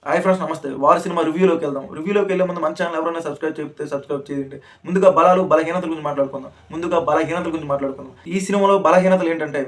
Hi friends, నమస్తే. వారి cinema రివ్యూలోకి వెళ్ళే ముందు మన ఛానల్ ఎవరైనా సబ్స్క్రైబ్ చేస్తే సబ్స్క్రైబ్ చేయండి. ముందుగా బలహీనతల గురించి మాట్లాడుకుందాం. ఈ సినిమాలో బలహీనతలు ఏంటంటే,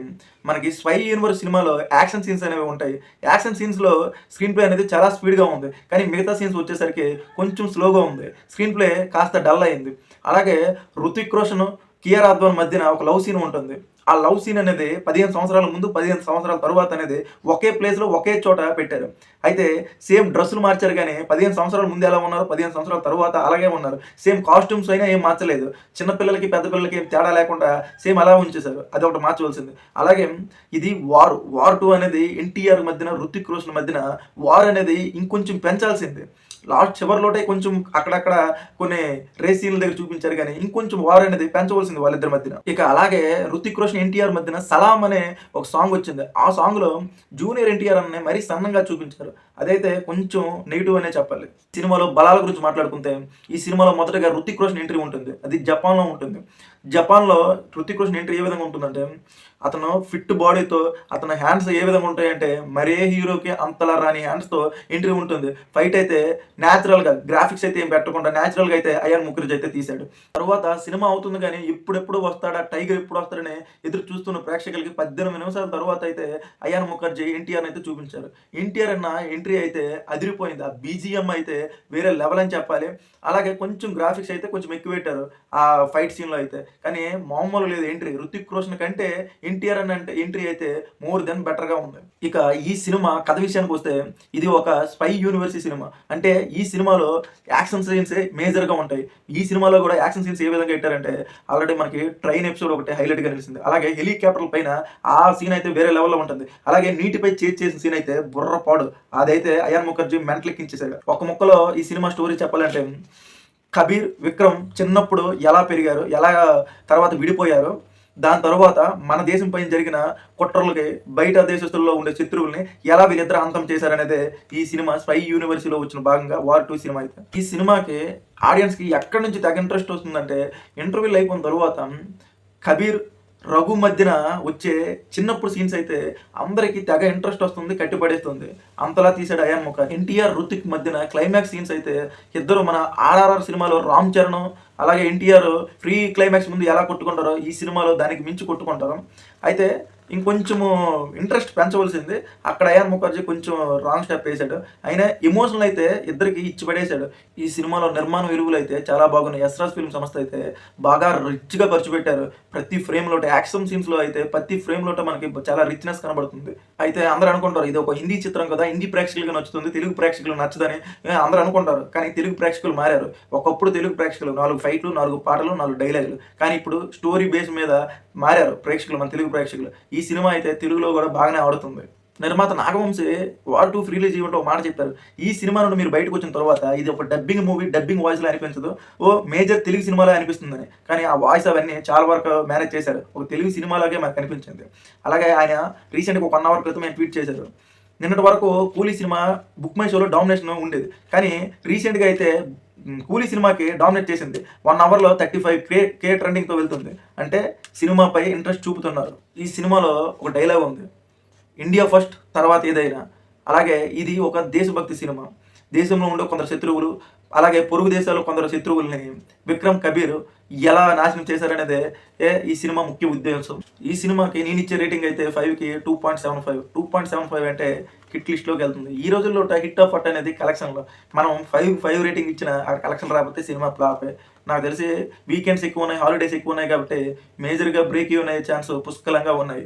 మనకి స్పై యూనివర్స్ సినిమాలో యాక్షన్ సీన్స్ అనేవి ఉంటాయి. యాక్షన్ సీన్స్‌లో స్క్రీన్ ప్లే అనేది చాలా స్పీడ్‌గా ఉంది. కానీ మిగతా సీన్స్ వచ్చేసరికి కొంచెం స్లోగా ఉంది. స్క్రీన్ ప్లే కాస్త డల్ అయింది. అలాగే 'హృతిక్ రోషన్', 'కియారా అద్వానీ' మధ్యన ఒక లవ్ సీన్ ఉంటుంది. ఆ లవ్ సీన్ అనేది 15 సంవత్సరాల ముందు, 15 సంవత్సరాల తరువాత అనేది ఒకే ప్లేస్‌లో ఒకే చోట పెట్టారు. అయితే సేమ్ డ్రెస్సులు మార్చారు గానీ 15 సంవత్సరాల ముందు ఎలా ఉన్నారో, 15 సంవత్సరాల తరువాత అలాగే ఉన్నారు. సేమ్ కాస్ట్యూమ్స్ అయినా ఏం మార్చలేదు. చిన్న పిల్లలకి, పెద్ద పిల్లలకి ఏం తేడా లేకుండా సేమ్ అలా ఉంచేశారు. అదొకటి మార్చవలసింది. అలాగే ఇది వార్ 2 అనేది ఎన్టీఆర్ మధ్యన, 'హృతిక్ రోషన్' మధ్యన వార్ అనేది ఇంకొంచెం పెంచాల్సింది. లాస్ట్ చివర్లోటే కొంచెం అక్కడక్కడ కొన్ని రేస్ సీన్ల దగ్గర చూపించారు గానీ, ఇంకొంచెం వార్ అనేది పెంచవలసింది వాళ్ళిద్దరి మధ్యన. ఇక అలాగే 'హృతిక్ రోషన్', ఎన్టీఆర్ మధ్యన 'సలాం' అనే ఒక సాంగ్ వచ్చింది. ఆ సాంగ్‌లో జూనియర్ ఎన్టీఆర్ అన్నని మరీ సన్నంగా చూపించారు. అదైతే కొంచెం నెగెటివ్ అనే చెప్పాలి. సినిమాలో బలాల గురించి మాట్లాడుకుంటే, ఈ సినిమాలో మొదటగా 'హృతిక్ రోషన్' ఎంట్రీ ఉంటుంది. అది జపాన్‌లో ఉంటుంది. జపాన్‌లో 'హృతిక్ రోషన్' ఎంట్రీ ఏ విధంగా ఉంటుందంటే, అతను ఫిట్ బాడీతో, అతని హ్యాండ్స్ ఏ విధంగా ఉంటాయంటే, మరే హీరోకి అంతలా రాని హ్యాండ్స్‌తో ఎంట్రీ ఉంటుంది. ఫైట్ అయితే నేచురల్‌గా, గ్రాఫిక్స్ అయితే ఏం పెట్టకుండా నేచురల్‌గా అయితే అయాన్ ముఖర్జీ అయితే తీశాడు. తరువాత సినిమా అవుతుంది గానీ, ఎప్పుడెప్పుడు వస్తాడా, టైగర్ ఎప్పుడు వస్తాడని ఎదురు చూస్తున్న ప్రేక్షకులకి 18 నిమిషాల తరువాత అయితే అయాన్ ముఖర్జీ ఎన్టీఆర్‌ని అయితే చూపించారు. ఎన్టీఆర్ అన్న ఎంట్రీ అయితే అదిరిపోయింది. ఆ బీజీఎం అయితే వేరే లెవెల్ అని చెప్పాలి. అలాగే కొంచెం గ్రాఫిక్స్ అయితే కొంచెం ఎక్కువ పెట్టారు ఆ ఫైట్ సీన్‌లో అయితే. కానీ మామూలుగా లేదు ఎంట్రీ. 'హృతిక్ రోషన్' కంటే ఎన్టీఆర్ అన్న అంటే ఎంట్రీ అయితే మోర్ దెన్ బెటర్‌గా ఉంది. ఇక ఈ సినిమా కథ విషయానికొస్తే, ఇది ఒక స్పై యూనివర్స్ సినిమా. అంటే ఈ సినిమాలో యాక్షన్ సీన్సే మేజర్‌గా ఉంటాయి. ఈ సినిమాలో కూడా యాక్షన్ సీన్స్ ఏ విధంగా పెట్టారంటే, ఆల్రెడీ మనకి ట్రైన్ ఎపిసోడ్ ఒకటి హైలైట్‌గా నిలిచింది. అలాగే హెలికాప్టర్ల పైన ఆ సీన్ అయితే వేరే లెవెల్‌లో ఉంటుంది. అలాగే నీటిపై చేసిన సీన్ అయితే బుర్రపాడు. అదైతే అయాన్ ముఖర్జీ మెంటలెక్కించేసాడు. ఒక ముక్కలో ఈ సినిమా స్టోరీ చెప్పాలంటే, కబీర్, విక్రమ్ చిన్నప్పుడు ఎలా పెరిగారు, ఎలా తర్వాత విడిపోయారు, దాని తరువాత మన దేశం పైన జరిగిన కుట్రలకి బయట దేశస్తుల్లో ఉండే శత్రువుల్ని ఎలా వీళ్ళిద్దరు అంతం చేశారనేదే ఈ సినిమా స్పై యూనివర్సిటీలో వచ్చిన భాగంగా వార్ 2 సినిమా అయితే. ఈ సినిమాకి ఆడియన్స్‌కి ఎక్కడి నుంచి తెగ ఇంట్రెస్ట్ వస్తుందంటే, ఇంటర్వ్యూలు అయిపోయిన తరువాత కబీర్, రఘు మధ్యన వచ్చే చిన్నప్పుడు సీన్స్ అయితే అందరికీ తెగ ఇంట్రెస్ట్ వస్తుంది, కట్టిపడేస్తుంది. అంతలా తీసాడు అయాన్ ముఖర్జీ. ఎన్టీఆర్, హృతిక్ మధ్యన క్లైమాక్స్ సీన్స్ అయితే ఇద్దరు మన 'ఆర్ఆర్ఆర్' సినిమాలో రామ్ చరణ్, అలాగే ఎన్టీఆర్ ఫ్రీ క్లైమాక్స్ ముందు ఎలా కొట్టుకుంటారో ఈ సినిమాలో దానికి మించి కొట్టుకుంటారు. అయితే ఇంకొంచెము ఇంట్రెస్ట్ పెంచవలసింది. అక్కడ అయాన్ ముఖర్జీ కొంచెం రాంగ్ స్టెప్ వేసాడు. అయినా ఎమోషనల్ అయితే ఇద్దరికి ఇచ్చి పడేశాడు. ఈ సినిమాలో నిర్మాణ విలువలు అయితే చాలా బాగున్నాయి. యశ్రాజ్ ఫిల్మ్ సంస్థ అయితే బాగా రిచ్‌గా ఖర్చు పెట్టారు. ప్రతి ఫ్రేమ్‌లో యాక్షన్ సీన్స్‌లో అయితే ప్రతి ఫ్రేమ్‌లో మనకి చాలా రిచ్‌నెస్ కనబడుతుంది. అయితే అందరూ అనుకుంటారు, ఇది ఒక హిందీ చిత్రం కదా, హిందీ ప్రేక్షకులకు నచ్చుతుంది, తెలుగు ప్రేక్షకులకు నచ్చదని అందరూ అనుకుంటారు. కానీ తెలుగు ప్రేక్షకులు మారారు. ఒకప్పుడు తెలుగు ప్రేక్షకులు 4 ఫైట్లు, 4 పాటలు, 4 డైలాగులు. కానీ ఇప్పుడు స్టోరీ బేస్ మీద మారారు ప్రేక్షకులు, మన తెలుగు ప్రేక్షకులు. ఈ సినిమా అయితే తెలుగులో కూడా బాగానే ఆడుతుంది. నిర్మాత నాగవంశి వార్ 2 ఫ్రీ రిలీజ్ ఈవెంట్‌లో ఒక మాట చెప్పారు. ఈ సినిమా నుండి మీరు బయటకొచ్చిన తర్వాత ఇది ఒక డబ్బింగ్ మూవీ, డబ్బింగ్ వాయిస్‌లా అనిపించదు. మేజర్ తెలుగు సినిమాలా అనిపిస్తుందని. కానీ ఆ వాయిస్ అవన్నీ చాలా వరకు మేనేజ్ చేశారు. ఒక తెలుగు సినిమాలాగే మనకు అనిపించింది. అలాగే ఆయన రీసెంట్‌గా ఒక 1 అవర్ క్రితం ఆయన ట్వీట్ చేశారు. నిన్నటి వరకు 'కూలీ' సినిమా బుక్ మై షోలో డామినేషన్ ఉండేది. కానీ రీసెంట్‌గా అయితే 'కూలీ' సినిమాకి డామినేట్ చేసింది. 1 అవర్‌లో 35K ట్రెండింగ్‌తో వెళ్తుంది. అంటే సినిమాపై ఇంట్రెస్ట్ చూపుతున్నారు. ఈ సినిమాలో ఒక డైలాగ్ ఉంది, ఇండియా ఫస్ట్, తర్వాత ఏదైనా. అలాగే ఇది ఒక దేశభక్తి సినిమా. దేశంలో ఉండే కొందరు శత్రువులు, అలాగే పొరుగు దేశాల్లో కొందరు శత్రువుల్ని విక్రమ్, కబీర్ ఎలా నాశనం చేశారనేదే ఈ సినిమా ముఖ్య ఉద్దేశం. ఈ సినిమాకి నేనిచ్చే రేటింగ్ అయితే 5కి 2.75. 2.75 అంటే హిట్ లిస్ట్‌లోకి వెళ్తుంది. ఈ రోజుల్లో హిట్ ఆఫ్ ఫట్ అనేది కలెక్షన్‌లో. మనం 5 రేటింగ్ ఇచ్చినా ఆ కలెక్షన్ రాకపోతే సినిమా ఫ్లాపే. నాకు తెలిసి వీకెండ్స్ ఎక్కువ ఉన్నాయి, హాలిడేస్ ఎక్కువ ఉన్నాయి కాబట్టి మేజర్‌గా బ్రేక్ ఈవెన్ అయ్యే ఛాన్స్ పుష్కలంగా ఉన్నాయి.